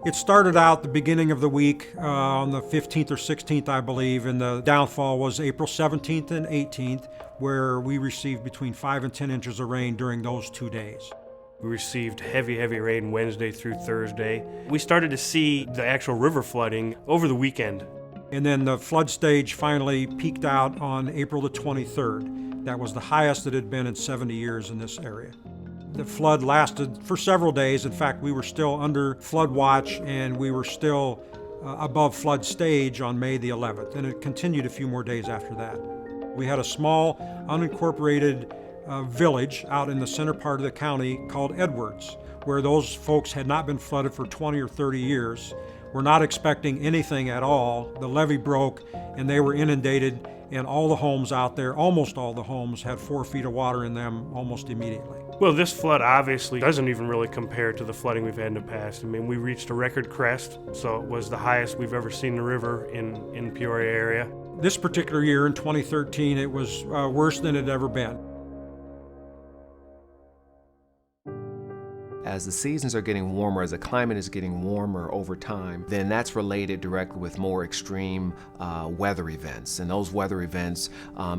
It started out the beginning of the week on the 15th or 16th, I believe, and the downfall was April 17th and 18th, where we received between 5 and 10 inches of rain during those 2 days. We received heavy rain Wednesday through Thursday. We started to see the actual river flooding over the weekend. And then the flood stage finally peaked out on April the 23rd. That was the highest it had been in 70 years in this area. The flood lasted for several days. In fact, we were still under flood watch and we were still above flood stage on May the 11th, and it continued a few more days after that. We had a small, unincorporated village out in the center part of the county called Edwards, where those folks had not been flooded for 20 or 30 years, were not expecting anything at all. The levee broke and they were inundated, and all the homes out there, almost all the homes, had 4 feet of water in them almost immediately. Well, this flood obviously doesn't even really compare to the flooding we've had in the past. I mean, we reached a record crest, so it was the highest we've ever seen the river in Peoria area. This particular year, in 2013, it was worse than it had ever been. As the seasons are getting warmer, as the climate is getting warmer over time, then that's related directly with more extreme weather events. And those weather events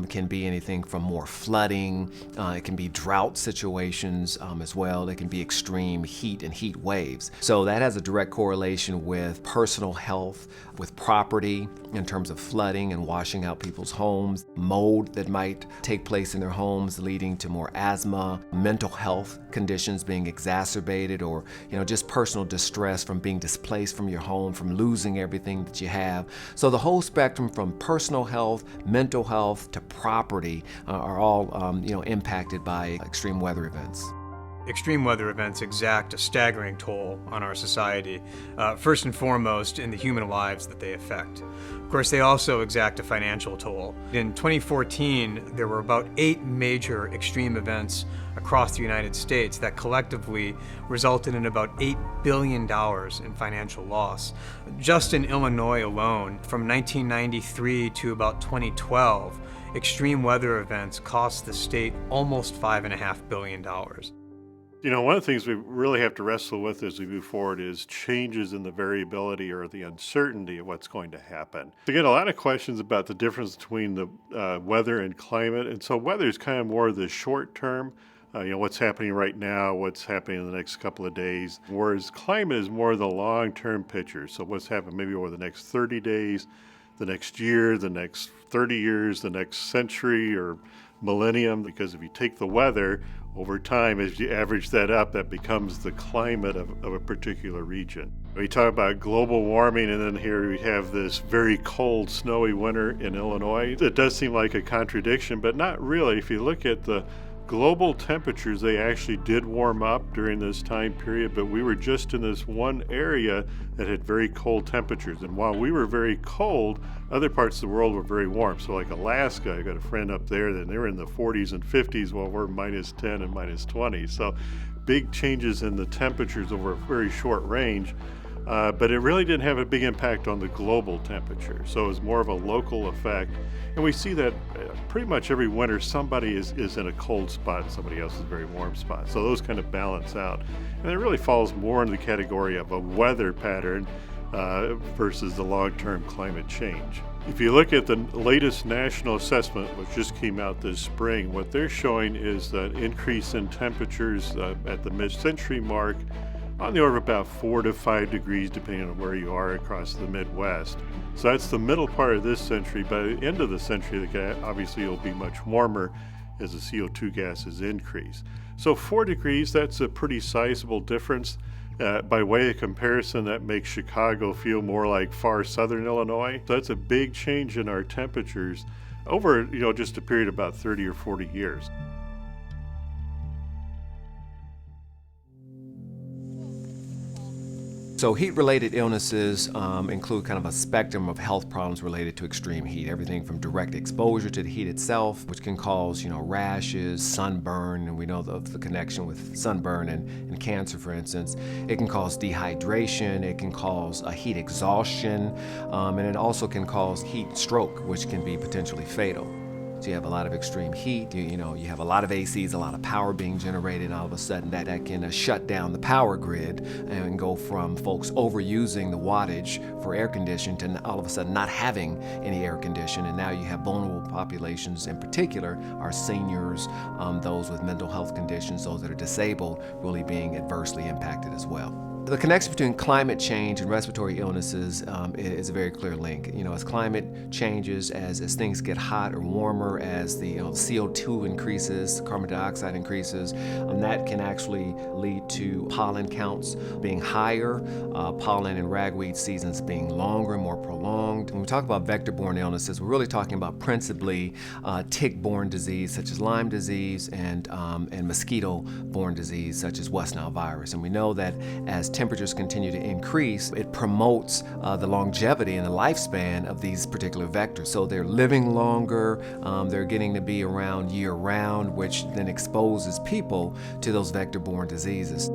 can be anything from more flooding, it can be drought situations as well, it can be extreme heat and heat waves. So that has a direct correlation with personal health, with property in terms of flooding and washing out people's homes, mold that might take place in their homes leading to more asthma, mental health conditions being exacerbated, or just personal distress from being displaced from your home, from losing everything that you have. So the whole spectrum from personal health, mental health to property are all impacted by extreme weather events. Extreme weather events exact a staggering toll on our society, first and foremost in the human lives that they affect. Of course, they also exact a financial toll. In 2014, there were about 8 major extreme events across the United States that collectively resulted in about $8 billion in financial loss. Just in Illinois alone, from 1993 to about 2012, extreme weather events cost the state almost $5.5 billion. One of the things we really have to wrestle with as we move forward is changes in the variability or the uncertainty of what's going to happen. We get a lot of questions about the difference between the weather and climate. And so weather is kind of more the short term, what's happening right now, what's happening in the next couple of days, whereas climate is more the long-term picture. So what's happened maybe over the next 30 days, the next year, the next 30 years, the next century or millennium, because if you take the weather over time, as you average that up, that becomes the climate of a particular region. We talk about global warming, and then here we have this very cold, snowy winter in Illinois. It does seem like a contradiction, but not really. If you look at the global temperatures, they actually did warm up during this time period, but we were just in this one area that had very cold temperatures. And while we were very cold, other parts of the world were very warm. So like Alaska, I got a friend up there, and they were in the 40s and 50s while we're minus 10 and minus 20. So big changes in the temperatures over a very short range. But it really didn't have a big impact on the global temperature. So it was more of a local effect. And we see that pretty much every winter somebody is in a cold spot and somebody else is a very warm spot. So those kind of balance out. And it really falls more in the category of a weather pattern versus the long-term climate change. If you look at the latest national assessment, which just came out this spring, what they're showing is that increase in temperatures at the mid-century mark on the order of about 4 to 5 degrees, depending on where you are across the Midwest. So that's the middle part of this century. By the end of the century, obviously it'll be much warmer as the CO2 gases increase. So 4 degrees, that's a pretty sizable difference. By way of comparison, that makes Chicago feel more like far southern Illinois. So that's a big change in our temperatures over just a period of about 30 or 40 years. So heat-related illnesses include kind of a spectrum of health problems related to extreme heat. Everything from direct exposure to the heat itself, which can cause, rashes, sunburn, and we know the connection with sunburn and cancer, for instance. It can cause dehydration, it can cause a heat exhaustion, and it also can cause heat stroke, which can be potentially fatal. So you have a lot of extreme heat, you have a lot of ACs, a lot of power being generated, and all of a sudden that can shut down the power grid and go from folks overusing the wattage for air conditioning to all of a sudden not having any air conditioning. And now you have vulnerable populations, in particular our seniors, those with mental health conditions, those that are disabled, really being adversely impacted as well. The connection between climate change and respiratory illnesses is a very clear link. As climate changes, as things get hot or warmer, as the CO2 increases, carbon dioxide increases, that can actually lead to pollen counts being higher, pollen and ragweed seasons being longer, more prolonged. When we talk about vector-borne illnesses, we're really talking about principally tick-borne disease such as Lyme disease and mosquito-borne disease such as West Nile virus. And we know that as temperatures continue to increase, it promotes the longevity and the lifespan of these particular vectors. So they're living longer, they're getting to be around year-round, which then exposes people to those vector-borne diseases.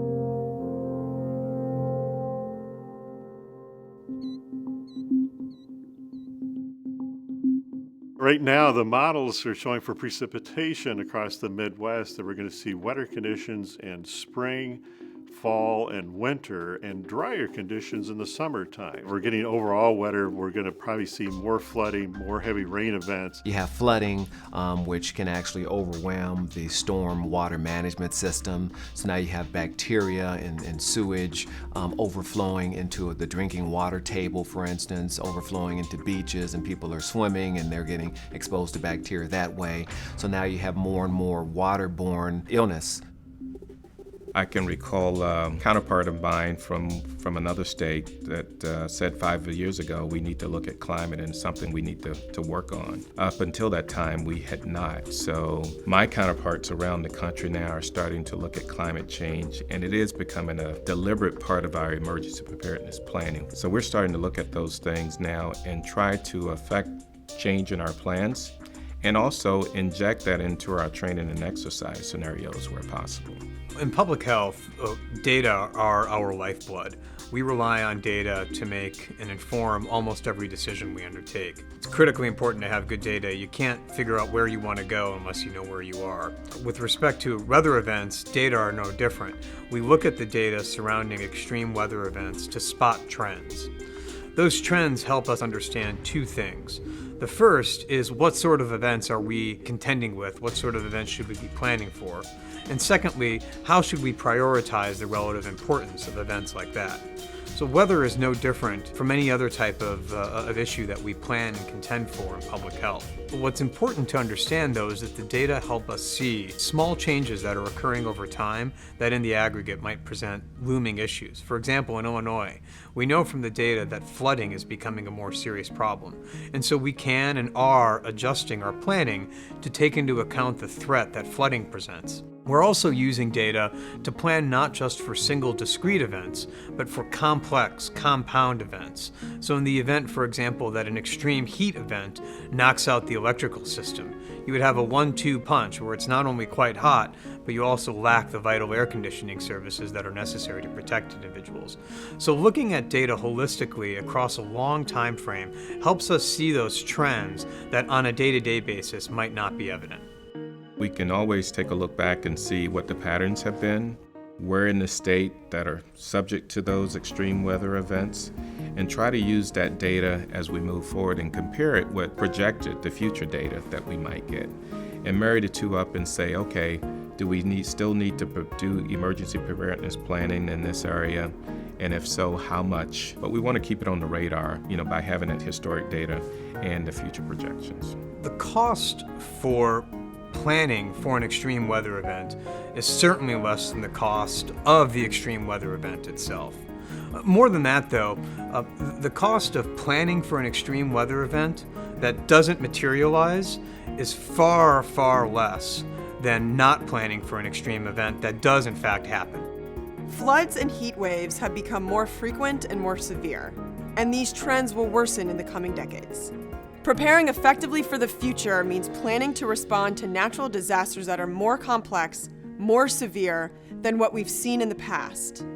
Right now, the models are showing for precipitation across the Midwest that we're going to see wetter conditions in spring, fall, and winter, and drier conditions in the summertime. We're getting overall wetter. We're going to probably see more flooding, more heavy rain events. You have flooding, which can actually overwhelm the storm water management system. So now you have bacteria and sewage overflowing into the drinking water table, for instance, overflowing into beaches, and people are swimming and they're getting exposed to bacteria that way. So now you have more and more waterborne illness. I can recall a counterpart of mine from another state that said 5 years ago we need to look at climate and something we need to work on. Up until that time, we had not. So my counterparts around the country now are starting to look at climate change, and it is becoming a deliberate part of our emergency preparedness planning. So we're starting to look at those things now and try to affect change in our plans, and also inject that into our training and exercise scenarios where possible. In public health, data are our lifeblood. We rely on data to make and inform almost every decision we undertake. It's critically important to have good data. You can't figure out where you want to go unless you know where you are. With respect to weather events, data are no different. We look at the data surrounding extreme weather events to spot trends. Those trends help us understand two things. The first is what sort of events are we contending with? What sort of events should we be planning for? And secondly, how should we prioritize the relative importance of events like that? So weather is no different from any other type of issue that we plan and contend for in public health. But what's important to understand, though, is that the data help us see small changes that are occurring over time that in the aggregate might present looming issues. For example, in Illinois, we know from the data that flooding is becoming a more serious problem. And so we can and are adjusting our planning to take into account the threat that flooding presents. We're also using data to plan not just for single discrete events, but for complex, compound events. So in the event, for example, that an extreme heat event knocks out the electrical system, you would have a 1-2 punch where it's not only quite hot, but you also lack the vital air conditioning services that are necessary to protect individuals. So looking at data holistically across a long time frame helps us see those trends that on a day-to-day basis might not be evident. We can always take a look back and see what the patterns have been, where in the state that are subject to those extreme weather events, and try to use that data as we move forward and compare it with the future data that we might get. And marry the two up and say, okay, do we still need to do emergency preparedness planning in this area? And if so, how much? But we want to keep it on the radar, by having that historic data and the future projections. The cost for planning for an extreme weather event is certainly less than the cost of the extreme weather event itself. More than that, though, the cost of planning for an extreme weather event that doesn't materialize is far, far less than not planning for an extreme event that does in fact happen. Floods and heat waves have become more frequent and more severe, and these trends will worsen in the coming decades. Preparing effectively for the future means planning to respond to natural disasters that are more complex, more severe than what we've seen in the past.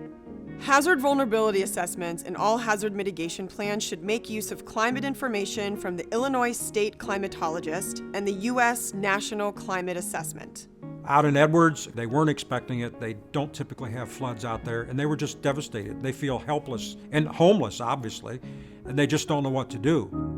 Hazard vulnerability assessments and all hazard mitigation plans should make use of climate information from the Illinois State Climatologist and the U.S. National Climate Assessment. Out in Edwards, they weren't expecting it. They don't typically have floods out there, and they were just devastated. They feel helpless and homeless, obviously, and they just don't know what to do.